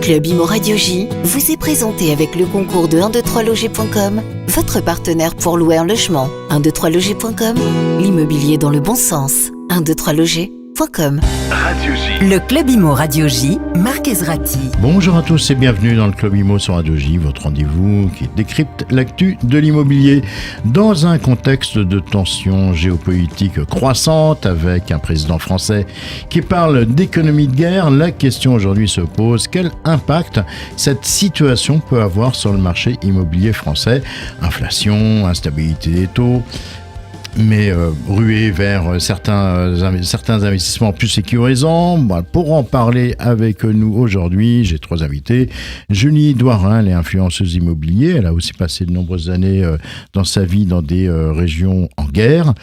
Club Imo Radio J vous est présenté avec le concours de 123loger.com, votre partenaire pour louer un logement. 123loger.com, l'immobilier dans le bon sens. 123loger.com. Radio J. Le Club Imo Radio J, Marc Ezrati. Bonjour à tous et bienvenue dans le Club Imo sur Radio J, votre rendez-vous qui décrypte l'actu de l'immobilier dans un contexte de tensions géopolitiques croissantes avec un président français qui parle d'économie de guerre. La question aujourd'hui se pose: quel impact cette situation peut avoir sur le marché immobilier français? Inflation, instabilité des taux, mais ruer vers certains investissements plus sécurisants. Pour en parler avec nous aujourd'hui, j'ai trois invités. Julie Doirin, elle est influenceuse immobilière. Elle a aussi passé de nombreuses années dans sa vie dans des régions en guerre,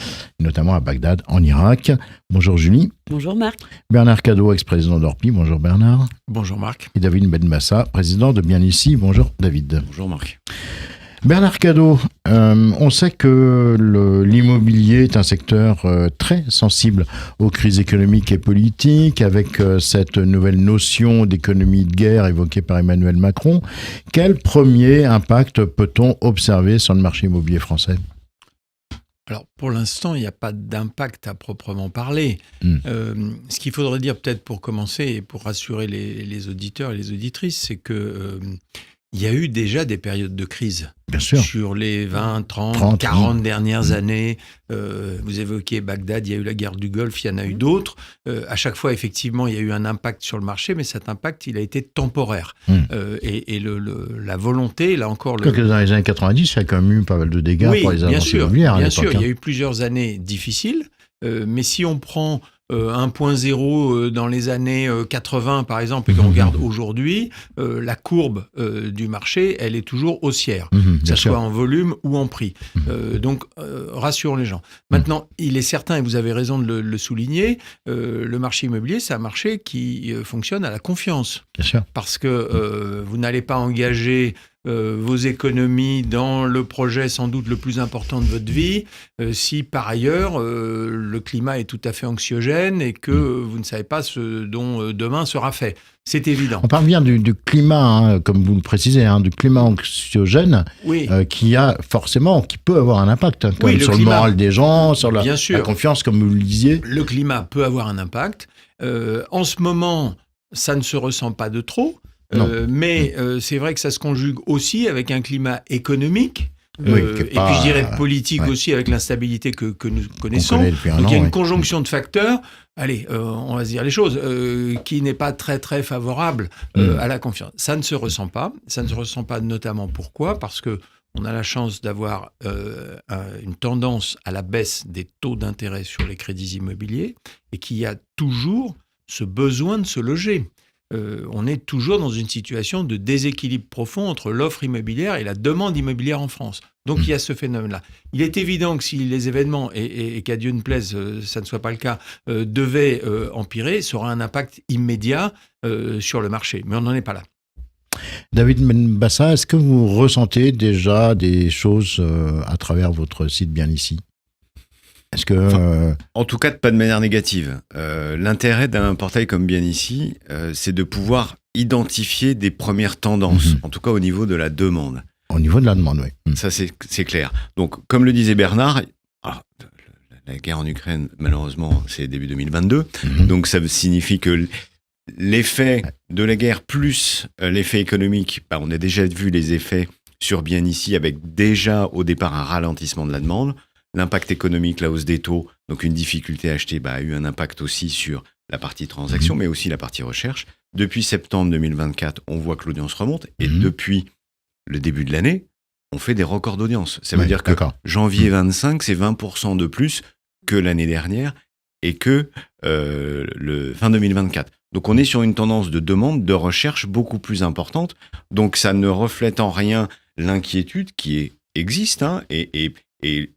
notamment à Bagdad, en Irak. Bonjour Julie. Bonjour Marc. Bernard Cadot, ex-président d'Orpi. Bonjour Bernard. Bonjour Marc. Et David Benbassa, président de Bien Ici. Bonjour David. Bonjour Marc. Bernard Cadot, on sait que l'immobilier est un secteur très sensible aux crises économiques et politiques, avec cette nouvelle notion d'économie de guerre évoquée par Emmanuel Macron. Quel premier impact peut-on observer sur le marché immobilier français ? Alors, pour l'instant, il n'y a pas d'impact à proprement parler. Ce qu'il faudrait dire peut-être pour commencer et pour rassurer les auditeurs et les auditrices, c'est que il y a eu déjà des périodes de crise. Bien sûr. Sur les 20, 30, 40 dernières années. Vous évoquiez Bagdad, il y a eu la guerre du Golfe, il y en a eu d'autres. À chaque fois, effectivement, il y a eu un impact sur le marché, mais cet impact, il a été temporaire. Et la volonté, là encore... Que dans les années 90, il y a quand même eu pas mal de dégâts pour les agences immobilières. Bien sûr, il y a eu plusieurs années difficiles. Mais si on prend 1.0 dans les années 80, par exemple, et qu'on regarde aujourd'hui, la courbe du marché, elle est toujours haussière, que ce soit en volume ou en prix. Donc, rassurons les gens. Maintenant, il est certain, et vous avez raison de le souligner, le marché immobilier, c'est un marché qui fonctionne à la confiance. Bien sûr. Parce que vous n'allez pas engager vos économies dans le projet sans doute le plus important de votre vie, si par ailleurs le climat est tout à fait anxiogène et que vous ne savez pas ce dont demain sera fait. C'est évident. On parle bien du climat, comme vous le précisez, du climat anxiogène, oui. Qui peut avoir un impact quand même, sur le moral des gens, sur la confiance, comme vous le disiez. Le climat peut avoir un impact. En ce moment, ça ne se ressent pas de trop. Mais c'est vrai que ça se conjugue aussi avec un climat économique, et puis je dirais politique aussi, avec l'instabilité que nous connaissons. Donc il y a une conjonction de facteurs, on va se dire les choses, qui n'est pas très très favorable à la confiance. Ça ne se ressent pas. Ça ne se ressent pas notamment pourquoi ? Parce que on a la chance d'avoir une tendance à la baisse des taux d'intérêt sur les crédits immobiliers et qu'il y a toujours ce besoin de se loger. On est toujours dans une situation de déséquilibre profond entre l'offre immobilière et la demande immobilière en France. Donc il y a ce phénomène-là. Il est évident que si les événements, et qu'à Dieu ne plaise, ça ne soit pas le cas, devaient empirer, ça aura un impact immédiat sur le marché. Mais on n'en est pas là. David Benbassa, est-ce que vous ressentez déjà des choses à travers votre site Bien Ici ? Est-ce que, en tout cas, pas de manière négative. L'intérêt d'un portail comme Bien Ici, c'est de pouvoir identifier des premières tendances, en tout cas au niveau de la demande. Au niveau de la demande, oui. Ça, c'est clair. Donc, comme le disait Bernard, la guerre en Ukraine, malheureusement, c'est début 2022. Donc, ça signifie que l'effet de la guerre plus l'effet économique, on a déjà vu les effets sur Bien Ici avec déjà au départ un ralentissement de la demande. L'impact économique, la hausse des taux, donc une difficulté à acheter, a eu un impact aussi sur la partie transaction, mais aussi la partie recherche. Depuis septembre 2024, on voit que l'audience remonte. Et depuis le début de l'année, on fait des records d'audience. Ça veut dire que janvier 25, c'est 20% de plus que l'année dernière et que le fin 2024. Donc on est sur une tendance de demande, de recherche beaucoup plus importante. Donc ça ne reflète en rien l'inquiétude qui existe et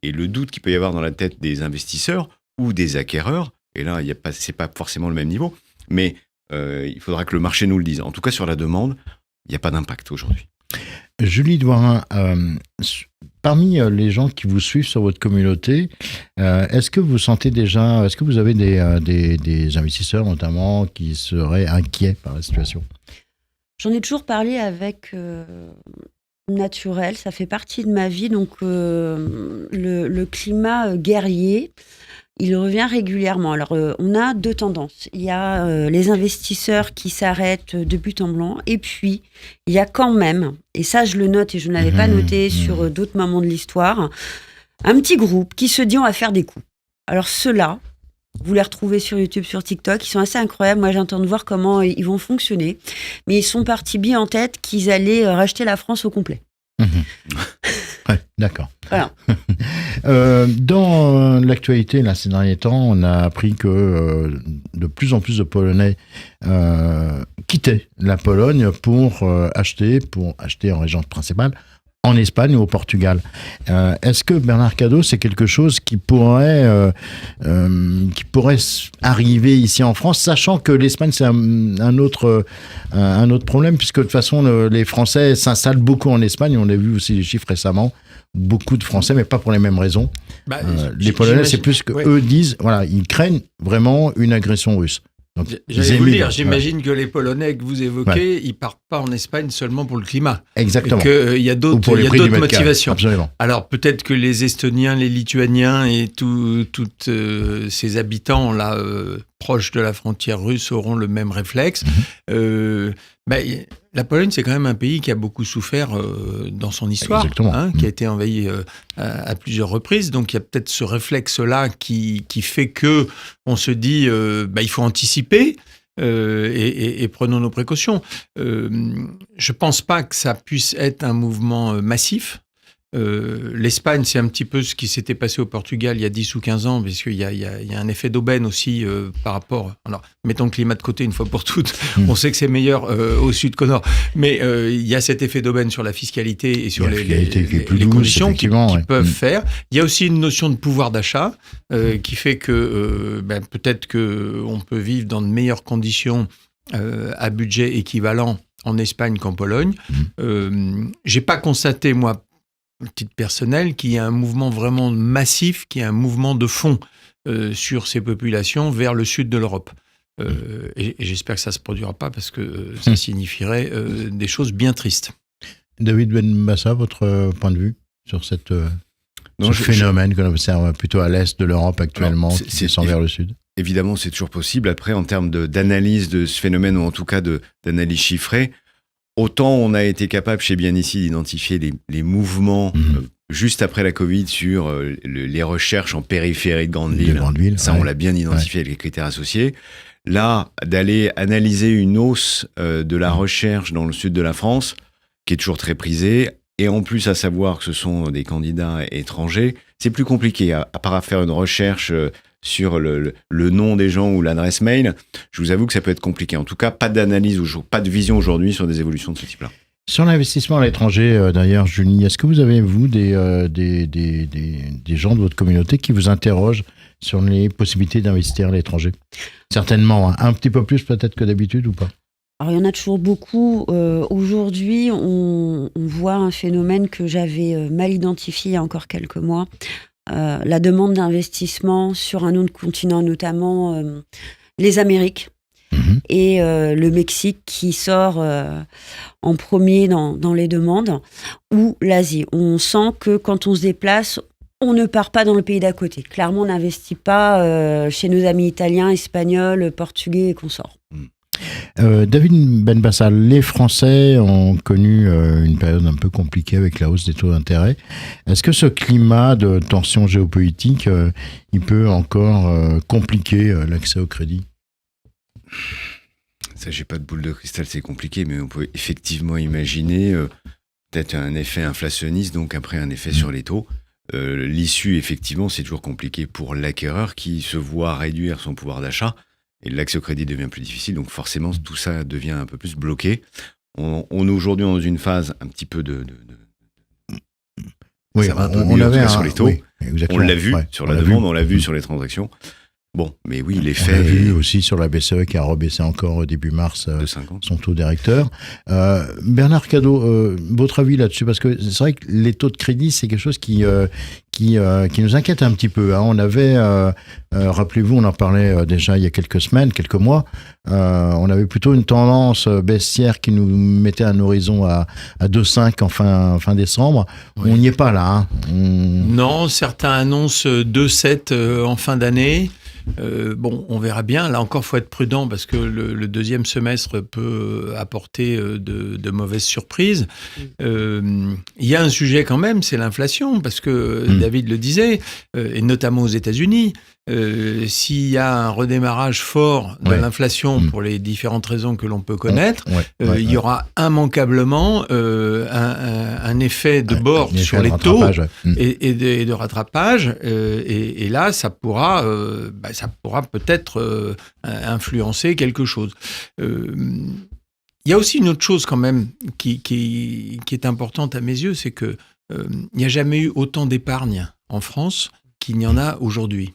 le doute qu'il peut y avoir dans la tête des investisseurs ou des acquéreurs, et là, c'est pas forcément le même niveau, mais il faudra que le marché nous le dise. En tout cas, sur la demande, il n'y a pas d'impact aujourd'hui. Julie Doirin, parmi les gens qui vous suivent sur votre communauté, est-ce que vous sentez déjà, est-ce que vous avez des investisseurs notamment qui seraient inquiets par la situation ? J'en ai toujours parlé avec Naturel, ça fait partie de ma vie. Donc, le climat guerrier, il revient régulièrement. Alors, on a deux tendances. Il y a les investisseurs qui s'arrêtent de but en blanc. Et puis, il y a quand même, et ça, je le note et je ne l'avais pas noté sur d'autres moments de l'histoire, un petit groupe qui se dit on va faire des coups. Alors, ceux-là, vous les retrouvez sur YouTube, sur TikTok, ils sont assez incroyables. Moi, j'attends de voir comment ils vont fonctionner. Mais ils sont partis bien en tête qu'ils allaient racheter la France au complet. Ouais, d'accord. Voilà. Dans l'actualité, là, ces derniers temps, on a appris que de plus en plus de Polonais quittaient la Pologne pour acheter en résidence principale en Espagne ou au Portugal. Est-ce que Bernard Cadot, c'est quelque chose qui pourrait arriver ici en France, sachant que l'Espagne, c'est un autre problème, puisque de toute façon, les Français s'installent beaucoup en Espagne. On a vu aussi les chiffres récemment. Beaucoup de Français, mais pas pour les mêmes raisons. Les Polonais, c'est plus que eux disent, voilà, ils craignent vraiment une agression russe. Donc, j'allais vous le dire, j'imagine que les Polonais que vous évoquez, ils partent pas en Espagne seulement pour le climat. Exactement. Il y a d'autres motivations. Absolument. Alors peut-être que les Estoniens, les Lituaniens et tous ces habitants là proches de la frontière russe auront le même réflexe. La Pologne, c'est quand même un pays qui a beaucoup souffert dans son histoire, qui a été envahi à plusieurs reprises. Donc il y a peut-être ce réflexe-là qui fait que on se dit il faut anticiper et prenons nos précautions. Je pense pas que ça puisse être un mouvement massif. L'Espagne, c'est un petit peu ce qui s'était passé au Portugal il y a 10 ou 15 ans, parce qu'il y a un effet d'aubaine aussi par rapport... Alors, mettons le climat de côté une fois pour toutes, on sait que c'est meilleur au sud qu'au nord, mais il y a cet effet d'aubaine sur la fiscalité et sur les conditions qui peuvent faire. Il y a aussi une notion de pouvoir d'achat qui fait que peut-être qu'on peut vivre dans de meilleures conditions à budget équivalent en Espagne qu'en Pologne. J'ai pas constaté, moi, titre personnel, qu'il y a un mouvement vraiment massif, qui est un mouvement de fond sur ces populations vers le sud de l'Europe. Et j'espère que ça ne se produira pas parce que ça signifierait des choses bien tristes. David Benbassa, votre point de vue sur ce phénomène qu'on observe plutôt à l'est de l'Europe actuellement, qui descend vers le sud? Évidemment, c'est toujours possible. Après, en termes d'analyse de ce phénomène, ou en tout cas d'analyse chiffrée, autant on a été capable chez Bien Ici d'identifier les mouvements juste après la Covid sur les recherches en périphérie de grandes villes. Ça, on l'a bien identifié avec les critères associés. Là, d'aller analyser une hausse de la recherche dans le sud de la France, qui est toujours très prisée, et en plus à savoir que ce sont des candidats étrangers, c'est plus compliqué. À part faire une recherche sur le nom des gens ou l'adresse mail, je vous avoue que ça peut être compliqué. En tout cas, pas d'analyse, pas de vision aujourd'hui sur des évolutions de ce type-là. Sur l'investissement à l'étranger, d'ailleurs, Julie, est-ce que vous avez, vous, des gens de votre communauté qui vous interrogent sur les possibilités d'investir à l'étranger? Certainement, un petit peu plus peut-être que d'habitude ou pas? Alors, il y en a toujours beaucoup. Aujourd'hui, on voit un phénomène que j'avais mal identifié il y a encore quelques mois. La demande d'investissement sur un autre continent, notamment les Amériques et le Mexique qui sort en premier dans les demandes, ou l'Asie. On sent que quand on se déplace, on ne part pas dans le pays d'à côté. Clairement, on n'investit pas chez nos amis italiens, espagnols, portugais et consorts. David Benbassa, les Français ont connu une période un peu compliquée avec la hausse des taux d'intérêt. Est-ce que ce climat de tension géopolitique, il peut encore compliquer l'accès au crédit? Ça, j'ai pas de boule de cristal, c'est compliqué, mais on peut effectivement imaginer peut-être un effet inflationniste, donc après un effet sur les taux. L'issue, effectivement, c'est toujours compliqué pour l'acquéreur qui se voit réduire son pouvoir d'achat. Et l'accès au crédit devient plus difficile, donc forcément tout ça devient un peu plus bloqué. On est aujourd'hui dans une phase un petit peu oui, ça va un peu mieux sur les taux. Oui, on l'a vu sur la demande, on l'a vu sur les transactions. Bon, mais oui, l'effet... On a vu aussi sur la BCE qui a rebaissé encore début mars son taux directeur. Bernard Cadot, votre avis là-dessus? Parce que c'est vrai que les taux de crédit, c'est quelque chose qui nous inquiète un petit peu. Hein. On avait, rappelez-vous, on en parlait déjà il y a quelques semaines, quelques mois, on avait plutôt une tendance baissière qui nous mettait un horizon à 2,5 en fin décembre. Oui. On n'y est pas là. Hein. Non, certains annoncent 2,7 en fin d'année. Bon, on verra bien. Là encore, il faut être prudent parce que le deuxième semestre peut apporter de mauvaises surprises. Il y a un sujet quand même, c'est l'inflation, parce que David le disait, et notamment aux États-Unis, s'il y a un redémarrage fort de l'inflation pour les différentes raisons que l'on peut connaître, il y aura immanquablement un effet de bord sur les taux et de rattrapage. Et là, ça pourra peut-être influencer quelque chose. Il y a aussi une autre chose quand même qui est importante à mes yeux, c'est que il n'y a jamais eu autant d'épargne en France qu'il n'y en a aujourd'hui.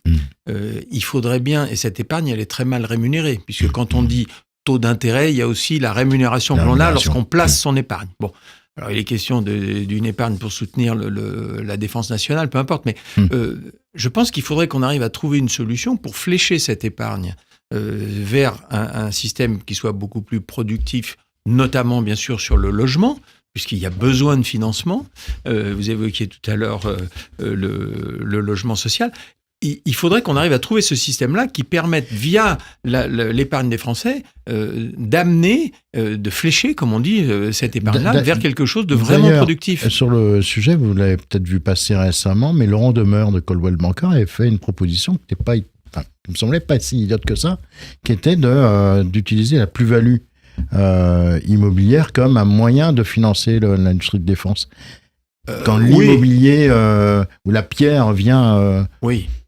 Il faudrait bien, et cette épargne, elle est très mal rémunérée, puisque quand on dit taux d'intérêt, il y a aussi la rémunération que l'on a lorsqu'on place son épargne. Bon. Alors, il est question d'une épargne pour soutenir la défense nationale, peu importe, mais je pense qu'il faudrait qu'on arrive à trouver une solution pour flécher cette épargne vers un système qui soit beaucoup plus productif, notamment, bien sûr, sur le logement, puisqu'il y a besoin de financement. Vous évoquiez tout à l'heure le logement social. Il faudrait qu'on arrive à trouver ce système-là qui permette, via l'épargne des Français, d'amener, de flécher, comme on dit, cette épargne-là vers quelque chose de vraiment productif. Sur le sujet, vous l'avez peut-être vu passer récemment, mais Laurent Demeure de Coldwell Banker avait fait une proposition qui me semblait pas si idiote que ça, qui était d'utiliser la plus-value immobilière comme un moyen de financer l'industrie de défense. Quand l'immobilier ou la pierre vient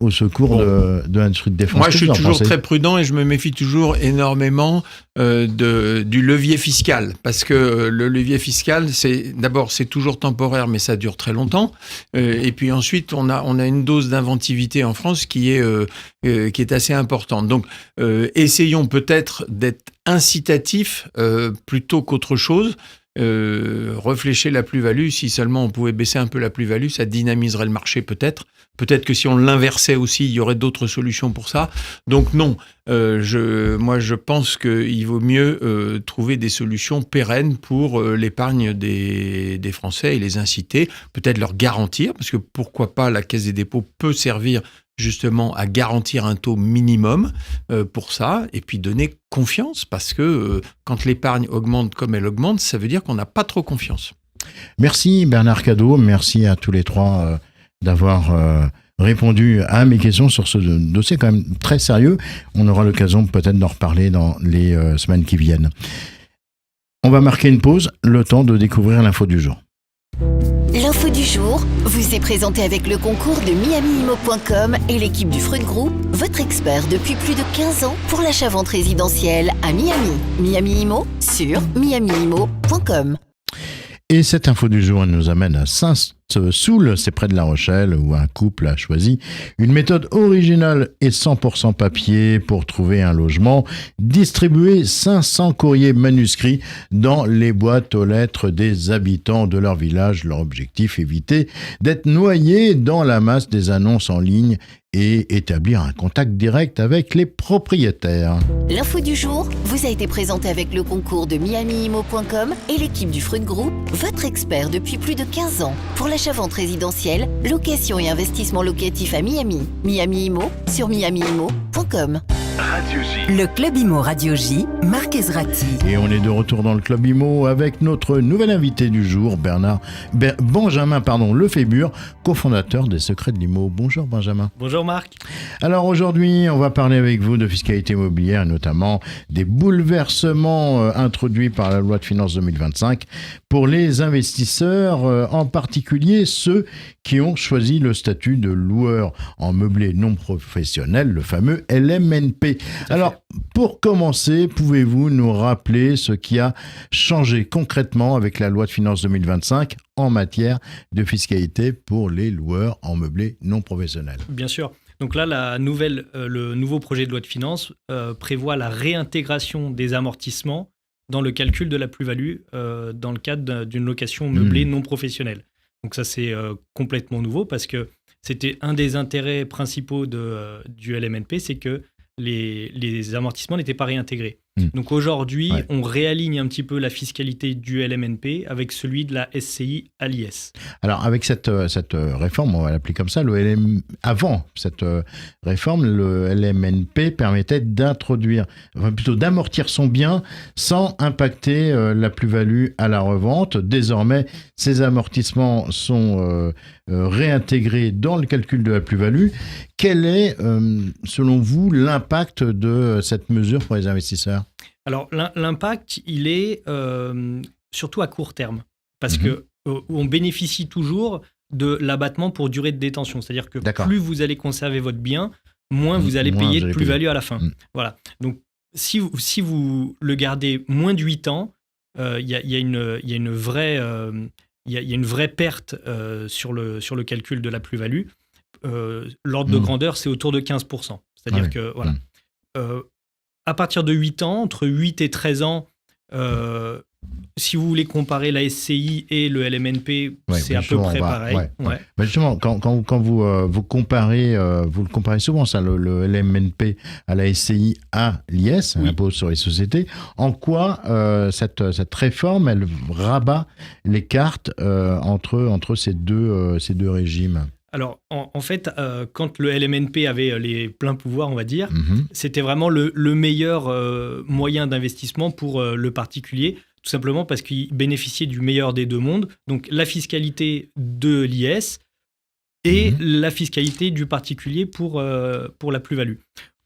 au secours de l'industrie de défense. Moi, je suis toujours très prudent et je me méfie toujours énormément du levier fiscal. Parce que le levier fiscal, c'est toujours temporaire, mais ça dure très longtemps. Et puis ensuite, on a une dose d'inventivité en France qui est assez importante. Donc, essayons peut-être d'être incitatifs plutôt qu'autre chose. Réfléchir la plus-value, si seulement on pouvait baisser un peu la plus-value, ça dynamiserait le marché peut-être que si on l'inversait aussi, il y aurait d'autres solutions pour ça. Donc non, je pense qu'il vaut mieux trouver des solutions pérennes pour l'épargne des Français et les inciter, peut-être leur garantir, parce que pourquoi pas, la Caisse des dépôts peut servir justement à garantir un taux minimum pour ça, et puis donner confiance, parce que quand l'épargne augmente comme elle augmente, ça veut dire qu'on n'a pas trop confiance. Merci Bernard Cadot, merci à tous les trois d'avoir répondu à mes questions sur ce dossier quand même très sérieux. On aura l'occasion peut-être d'en reparler dans les semaines qui viennent. On va marquer une pause, le temps de découvrir l'info du jour. L'info du jour vous est présentée avec le concours de miamiimo.com et l'équipe du Freud Group, votre expert depuis plus de 15 ans pour l'achat-vente résidentielle à Miami. Miami Imo sur miamiimo.com. Et cette info du jour, elle nous amène à Saint-Soul, c'est près de La Rochelle, où un couple a choisi une méthode originale et 100% papier pour trouver un logement, distribuer 500 courriers manuscrits dans les boîtes aux lettres des habitants de leur village. Leur objectif, éviter d'être noyés dans la masse des annonces en ligne et établir un contact direct avec les propriétaires. L'info du jour vous a été présentée avec le concours de miamiimo.com et l'équipe du Freud Group, votre expert depuis plus de 15 ans pour l'achat-vente résidentielle, location et investissement locatif à Miami. Miami Imo sur miamiimo.com. Radio J. Le Club Imo Radio J, Marc Ezrati. Et on est de retour dans le Club Imo avec notre nouvel invité du jour, Benjamin Lefébure, cofondateur des Secrets de l'Imo. Bonjour Benjamin. Bonjour Marc. Alors aujourd'hui, on va parler avec vous de fiscalité immobilière, notamment des bouleversements introduits par la loi de finances 2025 pour les investisseurs, en particulier ceux qui ont choisi le statut de loueur en meublé non professionnel, le fameux LMNP. Alors, pour commencer, pouvez-vous nous rappeler ce qui a changé concrètement avec la loi de finances 2025 en matière de fiscalité pour les loueurs en meublé non professionnel? Bien sûr. Donc là, le nouveau projet de loi de finances prévoit la réintégration des amortissements dans le calcul de la plus-value dans le cadre d'une location meublée non professionnelle. Donc ça, c'est complètement nouveau parce que c'était un des intérêts principaux du LMNP, c'est que les amortissements n'étaient pas réintégrés. Donc aujourd'hui, on réaligne un petit peu la fiscalité du LMNP avec celui de la SCI à l'IS. Alors avec cette réforme, on va l'appeler comme ça, avant cette réforme, le LMNP permettait d'amortir son bien sans impacter la plus-value à la revente. Désormais, ces amortissements sont réintégrés dans le calcul de la plus-value. Quel est, selon vous, l'impact de cette mesure pour les investisseurs ? Alors, l'impact, il est surtout à court terme, parce qu'on bénéficie toujours de l'abattement pour durée de détention. C'est-à-dire que plus vous allez conserver votre bien, moins vous allez payer de plus-value à la fin. Voilà. Donc, si vous le gardez moins de 8 ans, il y a une vraie perte sur le calcul de la plus-value. L'ordre de grandeur, c'est autour de 15%. C'est-à-dire que, voilà. À partir de 8 ans, entre 8 et 13 ans, si vous voulez comparer la SCI et le LMNP, c'est à peu près pareil. Bah justement, quand vous comparez, vous le comparez souvent, ça, le LMNP à la SCI à l'IS, l'impôt sur les sociétés, en quoi cette réforme, elle rabat les cartes entre ces deux régimes ? Alors, en fait, quand le LMNP avait les pleins pouvoirs, on va dire, c'était vraiment le meilleur moyen d'investissement pour le particulier, tout simplement parce qu'il bénéficiait du meilleur des deux mondes, donc la fiscalité de l'IS et la fiscalité du particulier pour la plus-value.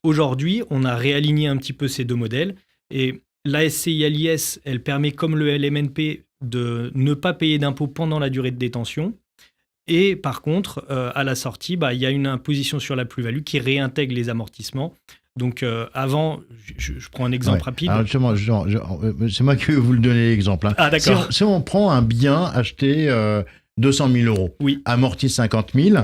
Aujourd'hui, on a réaligné un petit peu ces deux modèles, et la SCI à l'IS, elle permet, comme le LMNP, de ne pas payer d'impôts pendant la durée de détention. Et par contre, à la sortie, il y a une imposition sur la plus-value qui réintègre les amortissements. Donc avant, je prends un exemple rapide. Alors justement, c'est moi qui vais vous le donner l'exemple. Hein. Ah d'accord. Si on prend un bien acheté 200 000 euros, amorti 50 000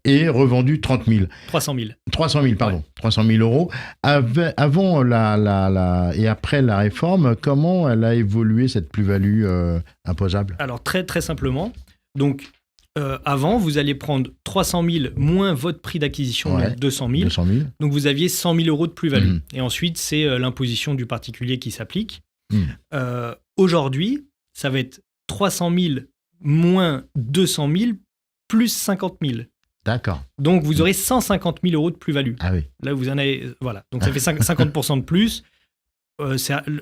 et revendu 30 000. 300 000. 300 000, pardon. 300 000 euros. Avant et après la réforme, comment elle a évolué cette plus-value imposable ? Alors très très simplement. Donc, avant, vous alliez prendre 300 000 moins votre prix d'acquisition, donc 200 000. Donc, vous aviez 100 000 euros de plus-value. Et ensuite, c'est l'imposition du particulier qui s'applique. Aujourd'hui, ça va être 300 000 moins 200 000 plus 50 000. D'accord. Donc, vous aurez 150 000 euros de plus-value. Ah oui. Là, vous en avez... Voilà. Donc, ça fait 50% de plus.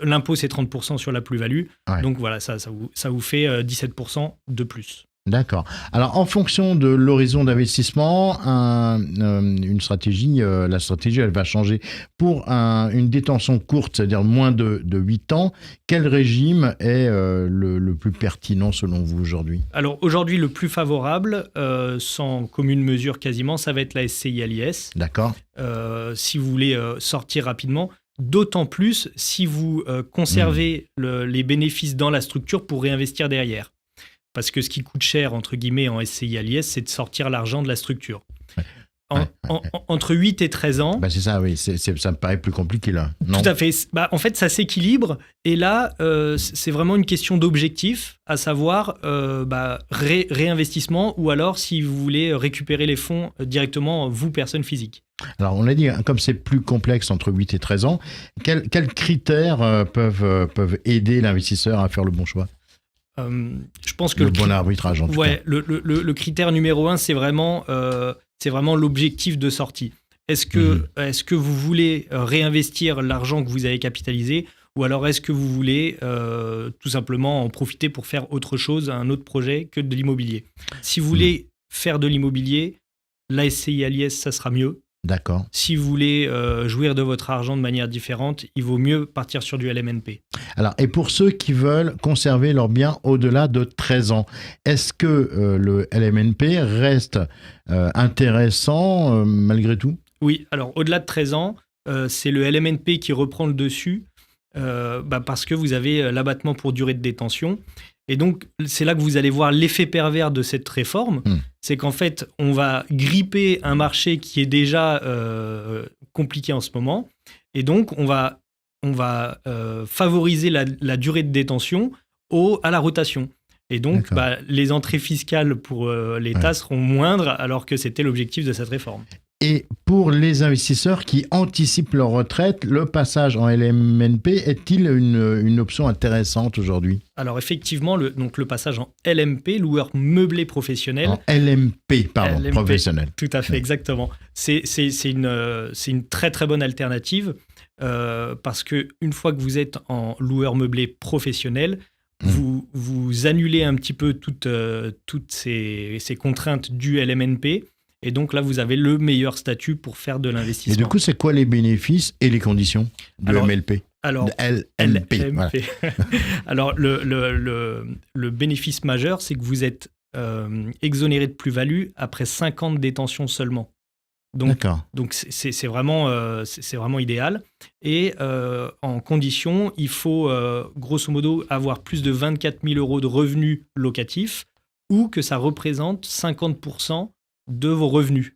L'impôt, c'est 30% sur la plus-value. Donc, voilà, ça vous fait 17% de plus. D'accord. Alors, en fonction de l'horizon d'investissement, une stratégie, la stratégie, elle va changer. Pour une détention courte, c'est-à-dire moins de 8 ans, quel régime est le plus pertinent selon vous aujourd'hui ? Alors, aujourd'hui, le plus favorable, sans commune mesure quasiment, ça va être la SCI à l'IS. D'accord. Si vous voulez sortir rapidement, d'autant plus si vous conservez les bénéfices dans la structure pour réinvestir derrière. Parce que ce qui coûte cher, entre guillemets, en SCI à l'IS, c'est de sortir l'argent de la structure. Entre 8 et 13 ans... c'est ça, oui. Ça me paraît plus compliqué, là. Non ? Tout à fait. En fait, ça s'équilibre. Et là, c'est vraiment une question d'objectif, à savoir réinvestissement ou alors si vous voulez récupérer les fonds directement, vous, personne physique. Alors, on l'a dit, comme c'est plus complexe entre 8 et 13 ans, quels critères peuvent aider l'investisseur à faire le bon choix ? Je pense que le bon arbitrage en tout cas. Le critère numéro 1, c'est vraiment l'objectif de sortie. Est-ce que vous voulez réinvestir l'argent que vous avez capitalisé ou alors est-ce que vous voulez tout simplement en profiter pour faire autre chose, un autre projet que de l'immobilier ? Si vous voulez faire de l'immobilier, la SCI à l'IS, ça sera mieux. D'accord. Si vous voulez jouir de votre argent de manière différente, il vaut mieux partir sur du LMNP. Alors, et pour ceux qui veulent conserver leurs biens au-delà de 13 ans, est-ce que le LMNP reste intéressant malgré tout ? Oui, alors au-delà de 13 ans, c'est le LMNP qui reprend le dessus parce que vous avez l'abattement pour durée de détention. Et donc, c'est là que vous allez voir l'effet pervers de cette réforme. C'est qu'en fait, on va gripper un marché qui est déjà compliqué en ce moment. Et donc, on va favoriser la durée de détention à la rotation. Et donc, les entrées fiscales pour l'État seront moindres, alors que c'était l'objectif de cette réforme. Et pour les investisseurs qui anticipent leur retraite, le passage en LMNP est-il une option intéressante aujourd'hui ? Alors effectivement, le passage en LMP, loueur meublé professionnel. En LMP, professionnel. Tout à fait, exactement. C'est une très très bonne alternative parce qu'une fois que vous êtes en loueur meublé professionnel, vous annulez un petit peu toutes ces contraintes du LMNP. Et donc là, vous avez le meilleur statut pour faire de l'investissement. Et du coup, c'est quoi les bénéfices et les conditions de LMP ? Alors, LMP. Voilà. Alors, le bénéfice majeur, c'est que vous êtes exonéré de plus-value après 5 ans de détention seulement. Donc c'est vraiment idéal. Et en condition, il faut grosso modo avoir plus de 24 000 euros de revenus locatifs ou que ça représente 50% de vos revenus.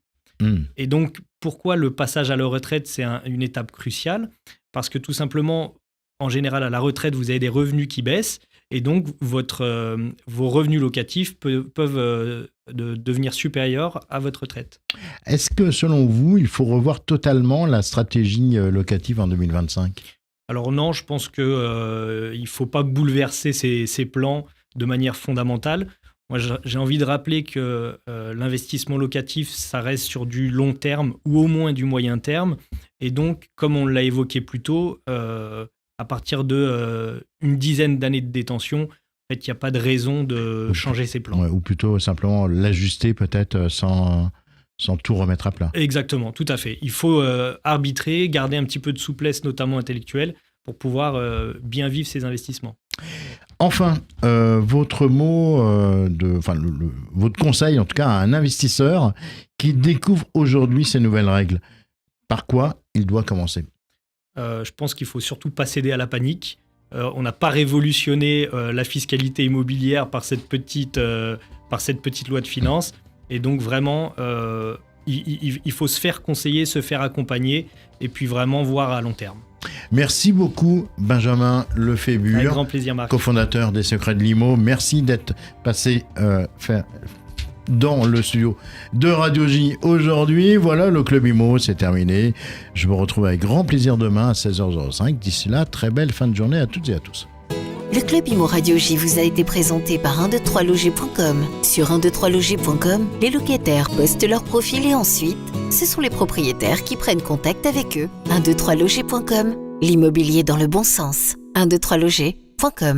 Et donc, pourquoi le passage à la retraite, c'est une étape cruciale ? Parce que tout simplement, en général, à la retraite, vous avez des revenus qui baissent et donc vos revenus locatifs peuvent devenir supérieurs à votre retraite. Est-ce que, selon vous, il faut revoir totalement la stratégie locative en 2025 ? Alors non, je pense qu'il ne faut pas bouleverser ces plans de manière fondamentale. Moi, j'ai envie de rappeler que l'investissement locatif, ça reste sur du long terme ou au moins du moyen terme. Et donc, comme on l'a évoqué plus tôt, à partir d'une dizaine d'années de détention, en fait, il n'y a pas de raison de changer ces plans. Ouais, ou plutôt simplement l'ajuster peut-être sans tout remettre à plat. Exactement, tout à fait. Il faut arbitrer, garder un petit peu de souplesse, notamment intellectuelle, pour pouvoir bien vivre ses investissements. Enfin, votre mot, votre conseil en tout cas à un investisseur qui découvre aujourd'hui ces nouvelles règles, par quoi il doit commencer ? Je pense qu'il ne faut surtout pas céder à la panique. On n'a pas révolutionné la fiscalité immobilière par cette petite loi de finances. Et donc vraiment, il faut se faire conseiller, se faire accompagner et puis vraiment voir à long terme. Merci beaucoup Benjamin Lefébure, avec grand plaisir, Marc, cofondateur des Secrets de l'Immo. Merci d'être passé dans le studio de Radio J aujourd'hui. Voilà, le Club Immo, c'est terminé. Je vous retrouve avec grand plaisir demain à 16h05. D'ici là, très belle fin de journée à toutes et à tous. Le Club Immo Radio J vous a été présenté par 123loger.com. Sur 123loger.com, les locataires postent leur profil et ensuite, ce sont les propriétaires qui prennent contact avec eux. 123loger.com, l'immobilier dans le bon sens. 123loger.com.